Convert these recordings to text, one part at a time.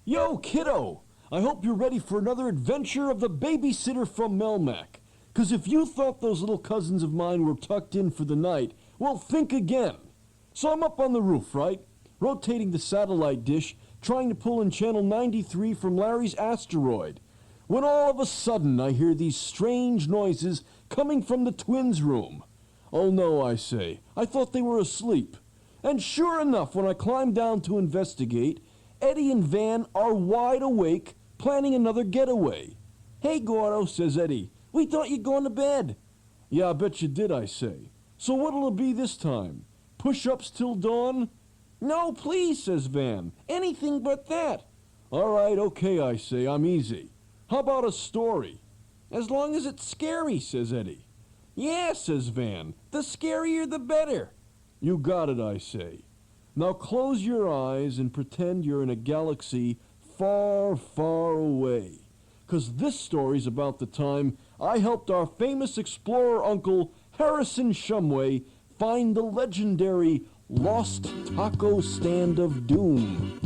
Yo, kiddo! I hope you're ready for another adventure of the babysitter from Melmac. 'Cause if you thought those little cousins of mine were tucked in for the night, well, think again. So I'm up on the roof, right? Rotating the satellite dish, trying to pull in channel 93 from Larry's asteroid. When all of a sudden I hear these strange noises coming from the twins' room. Oh no, I say. I thought they were asleep. And sure enough, when I climb down to investigate, Eddie and Van are wide awake, planning another getaway. "Hey, Gordo," says Eddie, "we thought you'd gone to bed." "Yeah, I bet you did," I say. "So what'll it be this time? Push-ups till dawn?" "No, please," says Van. "Anything but that." "All right, okay," I say. "I'm easy. How about a story?" "As long as it's scary," says Eddie. "Yeah," says Van. "The scarier the better." "You got it," I say. "Now close your eyes and pretend you're in a galaxy far, far away. 'Cause this story's about the time I helped our famous explorer uncle, Harrison Shumway, find the legendary Lost Taco Stand of Doom.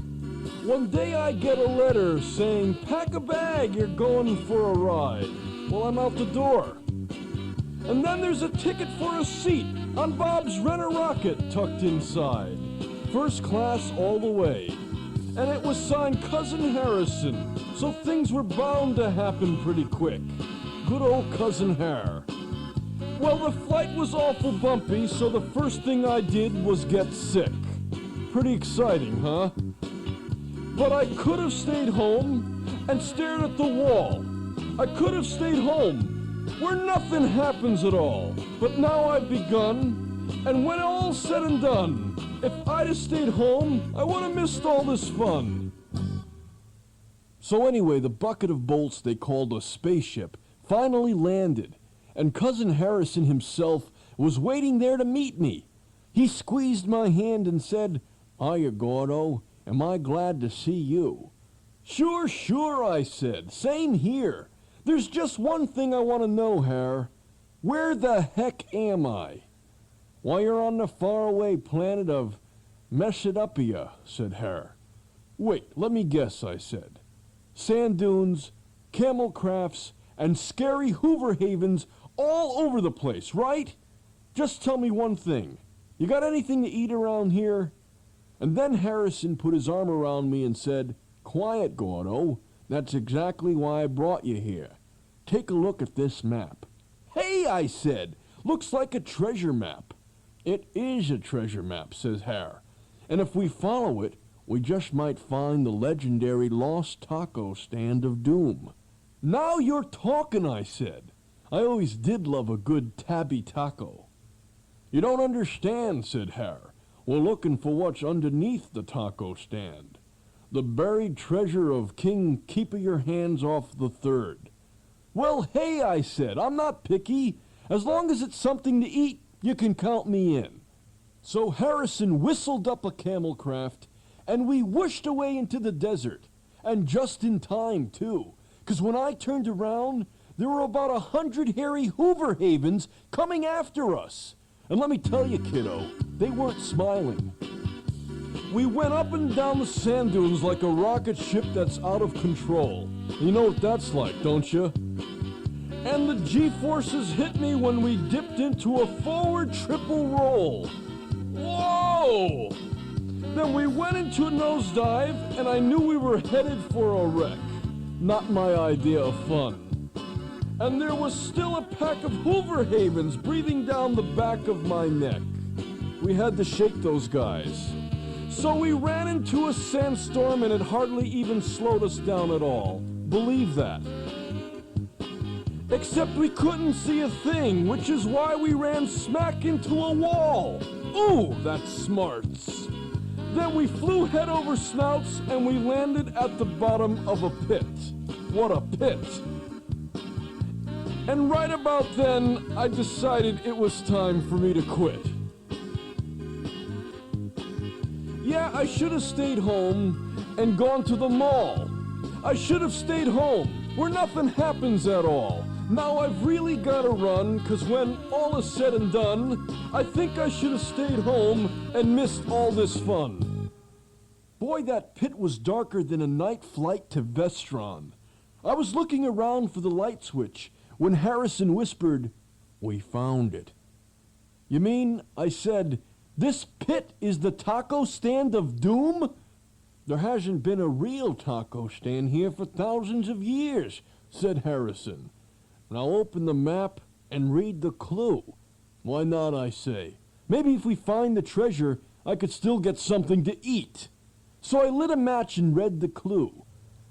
One day I get a letter saying, "Pack a bag, you're going for a ride." Well, I'm out the door. And then there's a ticket for a seat on Bob's Rent-A-Rocket tucked inside. First class all the way. And it was signed Cousin Harrison, so things were bound to happen pretty quick. Good old Cousin Har. Well, the flight was awful bumpy, so the first thing I did was get sick. Pretty exciting, huh? But I could have stayed home and stared at the wall. I could have stayed home, where nothing happens at all. But now I've begun, and when all's said and done, if I'd have stayed home, I would have missed all this fun. So anyway, the bucket of bolts they called a spaceship finally landed, and Cousin Harrison himself was waiting there to meet me. He squeezed my hand and said, "Hiya, Gordo. Am I glad to see you?" "Sure, sure," I said. "Same here. There's just one thing I want to know, Har. Where the heck am I?" "Why, you're on the faraway planet of Mesopotapia," said Har. "Wait, let me guess," I said. "Sand dunes, camel crafts, and scary Hoover havens all over the place, right? Just tell me one thing. You got anything to eat around here?" And then Harrison put his arm around me and said, "Quiet, Gordo. That's exactly why I brought you here. Take a look at this map." "Hey," I said, "looks like a treasure map." "It is a treasure map," says Har. "And if we follow it, we just might find the legendary Lost Taco Stand of Doom." "Now you're talking," I said. I always did love a good tabby taco. "You don't understand," said Har. "We're looking for what's underneath the taco stand. The buried treasure of King Keep-A-Your-Hands-Off the Third." "Well, hey," I said, "I'm not picky. As long as it's something to eat, you can count me in." So Harrison whistled up a camel craft, and we whooshed away into the desert. And just in time, too, 'cause when I turned around, there were about 100 hairy Hoover havens coming after us. And let me tell you, kiddo, they weren't smiling. We went up and down the sand dunes like a rocket ship that's out of control. You know what that's like, don't you? And the G-forces hit me when we dipped into a forward triple roll. Whoa! Then we went into a nosedive, and I knew we were headed for a wreck. Not my idea of fun. And there was still a pack of Hoover havens breathing down the back of my neck. We had to shake those guys. So we ran into a sandstorm, and it hardly even slowed us down at all. Believe that. Except we couldn't see a thing, which is why we ran smack into a wall. Ooh, that's smarts. Then we flew head over snouts, and we landed at the bottom of a pit. What a pit. And right about then, I decided it was time for me to quit. Yeah, I should have stayed home and gone to the mall. I should have stayed home, where nothing happens at all. Now I've really gotta run, 'cause when all is said and done, I think I should have stayed home and missed all this fun. Boy, that pit was darker than a night flight to Vestron. I was looking around for the light switch when Harrison whispered, "We found it." "You mean," I said, "this pit is the taco stand of doom?" "There hasn't been a real taco stand here for thousands of years," said Harrison. "Now open the map and read the clue." "Why not?" I say. "Maybe if we find the treasure, I could still get something to eat." So I lit a match and read the clue.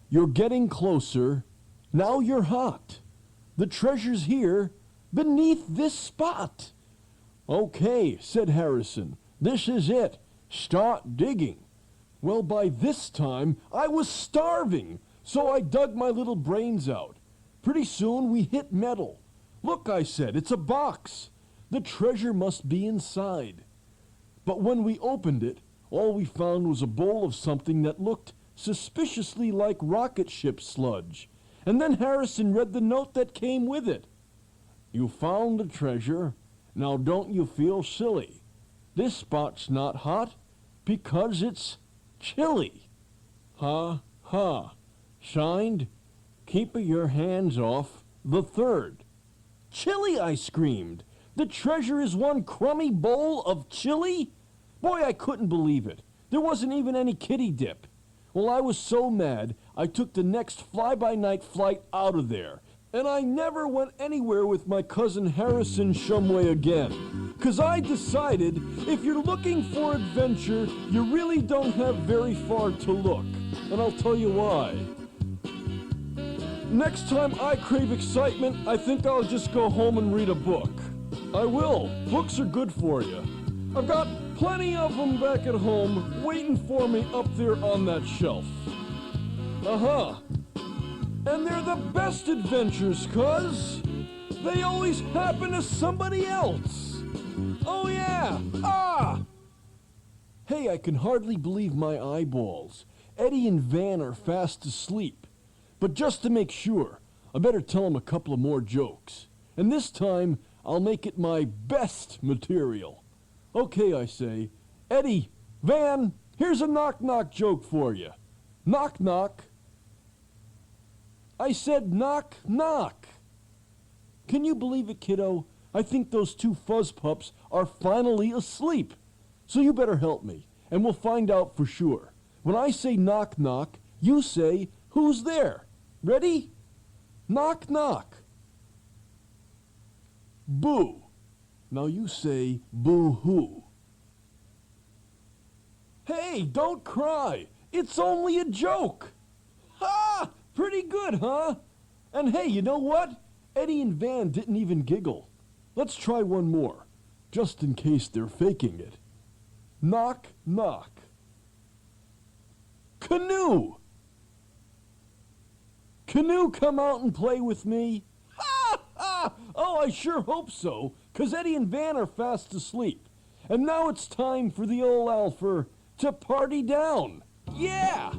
"You're getting closer. Now you're hot. The treasure's here, beneath this spot." "Okay," said Harrison. "This is it. Start digging." Well, by this time, I was starving, so I dug my little brains out. Pretty soon, we hit metal. "Look," I said, "it's a box. The treasure must be inside." But when we opened it, all we found was a bowl of something that looked suspiciously like rocket ship sludge. And then Harrison read the note that came with it. "You found the treasure. Now don't you feel silly. This spot's not hot because it's chilly." Ha, ha. Signed, "Keep your hands off the third." "Chili!" I screamed. "The treasure is one crummy bowl of chili?" Boy, I couldn't believe it. There wasn't even any kitty dip. Well, I was so mad, I took the next fly-by-night flight out of there. And I never went anywhere with my cousin Harrison Shumway again. 'Cause I decided, if you're looking for adventure, you really don't have very far to look. And I'll tell you why. Next time I crave excitement, I think I'll just go home and read a book. I will. Books are good for you. I've got plenty of them back at home, waiting for me up there on that shelf. Uh-huh. And they're the best adventures, 'cause they always happen to somebody else. Oh yeah! Ah! Hey, I can hardly believe my eyeballs. Eddie and Van are fast asleep. But just to make sure, I better tell them a couple of more jokes. And this time, I'll make it my best material. "Okay," I say. "Eddie, Van, here's a knock-knock joke for you." "Knock, knock." I said knock, knock. Can you believe it, kiddo? I think those two fuzz pups are finally asleep. So you better help me, and we'll find out for sure. When I say knock, knock, you say, "Who's there?" Ready? Knock, knock. Boo. Now you say, "Boo-hoo." Hey, don't cry. It's only a joke. Ha! Pretty good, huh? And hey, you know what? Eddie and Van didn't even giggle. Let's try one more, just in case they're faking it. Knock, knock. Canoe! Canoe, come out and play with me? Ha! Ha! Oh, I sure hope so, 'cause Eddie and Van are fast asleep. And now it's time for the old Alfer to party down. Yeah!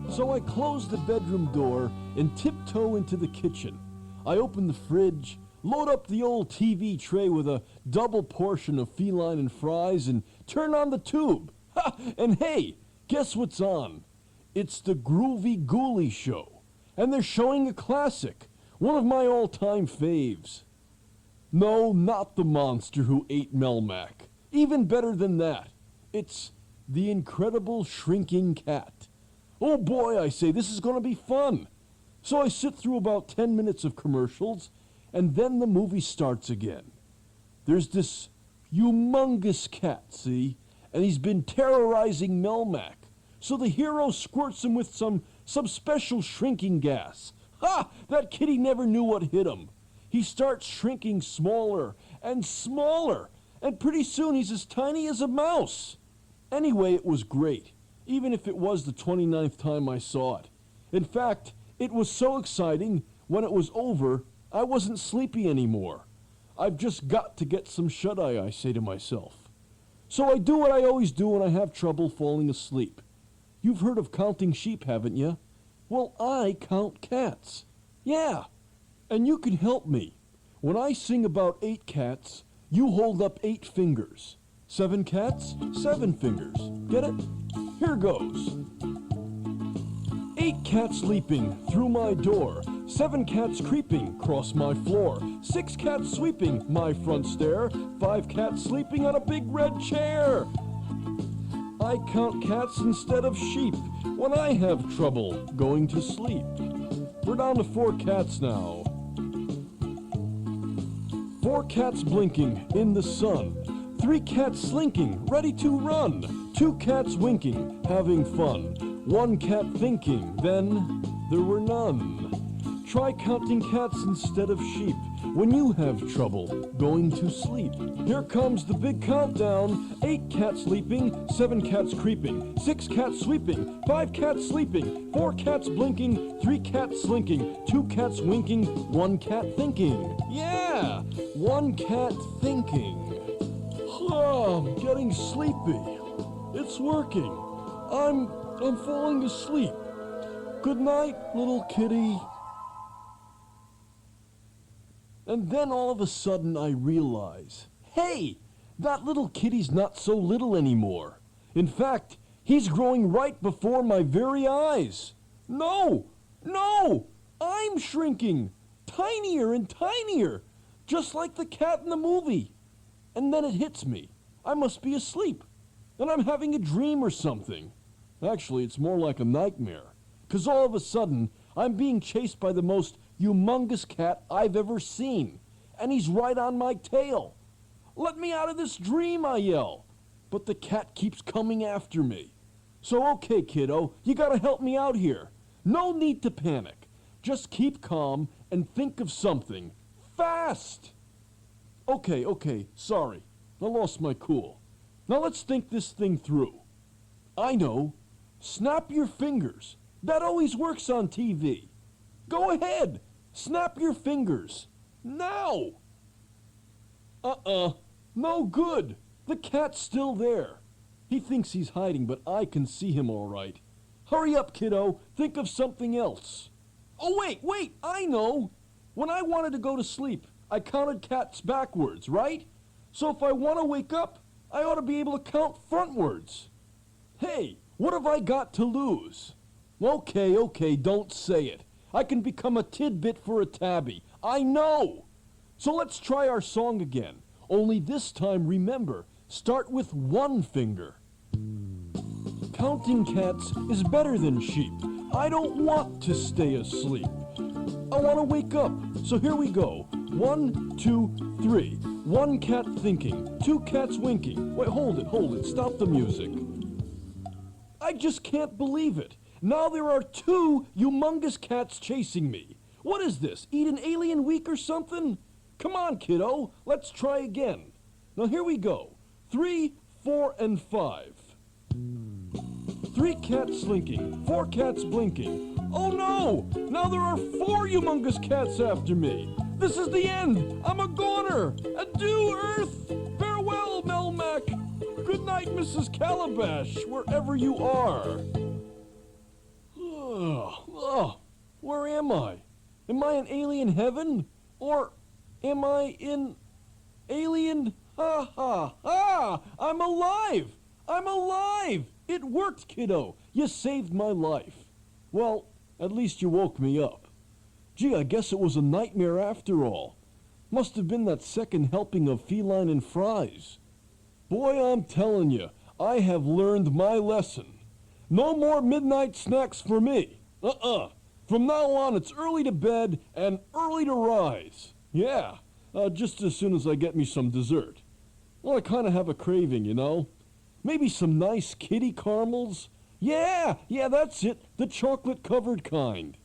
So I close the bedroom door and tiptoe into the kitchen. I open the fridge, load up the old TV tray with a double portion of feline and fries, and turn on the tube. Ha! And hey, guess what's on? It's the Groovy Ghoulie Show. And they're showing a classic, one of my all-time faves. No, not the monster who ate Melmac. Even better than that. It's The Incredible Shrinking Cat. Oh boy, I say, this is going to be fun. So I sit through about 10 minutes of commercials, and then the movie starts again. There's this humongous cat, see? And he's been terrorizing Melmac. So the hero squirts him with some special shrinking gas. Ha! That kitty never knew what hit him. He starts shrinking smaller and smaller, and pretty soon he's as tiny as a mouse. Anyway, it was great, even if it was the 29th time I saw it. In fact, it was so exciting, when it was over, I wasn't sleepy anymore. I've just got to get some shut-eye, I say to myself. So I do what I always do when I have trouble falling asleep. You've heard of counting sheep, haven't you? Well, I count cats. Yeah, and you can help me. When I sing about 8 cats, you hold up 8 fingers. 7 cats, 7 fingers. Get it? Here goes. 8 cats leaping through my door. 7 cats creeping across my floor. 6 cats sweeping my front stair. 5 cats sleeping on a big red chair. I count cats instead of sheep when I have trouble going to sleep. We're down to 4 cats now. 4 cats blinking in the sun. 3 cats slinking, ready to run. 2 cats winking, having fun. 1 cat thinking, then there were none. Try counting cats instead of sheep when you have trouble going to sleep. Here comes the big countdown. 8 cats leaping, 7 cats creeping, 6 cats sweeping, 5 cats sleeping, 4 cats blinking, 3 cats slinking, 2 cats winking, 1 cat thinking. Yeah, 1 cat thinking. Oh, I'm getting sleepy. It's working. I'm falling asleep. Good night, little kitty. And then all of a sudden I realize, hey, that little kitty's not so little anymore. In fact, he's growing right before my very eyes. No, I'm shrinking. Tinier and tinier, just like the cat in the movie. And then it hits me. I must be asleep. And I'm having a dream or something. Actually, it's more like a nightmare. 'Cause all of a sudden, I'm being chased by the most humongous cat I've ever seen. And he's right on my tail. Let me out of this dream, I yell. But the cat keeps coming after me. So okay, kiddo, you gotta help me out here. No need to panic. Just keep calm and think of something. Fast! Okay, sorry. I lost my cool. Now let's think this thing through. I know. Snap your fingers. That always works on TV. Go ahead. Snap your fingers. Now. No good. The cat's still there. He thinks he's hiding, but I can see him all right. Hurry up, kiddo. Think of something else. Oh, wait. I know. When I wanted to go to sleep, I counted cats backwards, right? So if I want to wake up, I ought to be able to count frontwards. Hey, what have I got to lose? Okay, don't say it. I can become a tidbit for a tabby. I know. So let's try our song again. Only this time, remember, start with 1 finger. Counting cats is better than sheep. I don't want to stay asleep. I want to wake up. So here we go. 1, 2, 3. 1 cat thinking. 2 cats winking. Wait, hold it. Stop the music. I just can't believe it. Now there are 2 humongous cats chasing me. What is this? Eat an alien week or something? Come on, kiddo. Let's try again. Now here we go. 3, 4, and 5. 3 cats slinking. 4 cats blinking. Oh no! Now there are 4 humongous cats after me. This is the end. I'm a goner. Adieu, Earth. Farewell, Melmac. Good night, Mrs. Calabash, wherever you are. Where am I? Am I in alien heaven? Or am I in alien? I'm alive! I'm alive! It worked, kiddo. You saved my life. Well, at least you woke me up. Gee, I guess it was a nightmare after all. Must have been that second helping of feline and fries. Boy, I'm telling you, I have learned my lesson. No more midnight snacks for me. From now on, it's early to bed and early to rise. Yeah, just as soon as I get me some dessert. Well, I kind of have a craving, you know. Maybe some nice kitty caramels? Yeah, that's it, the chocolate-covered kind.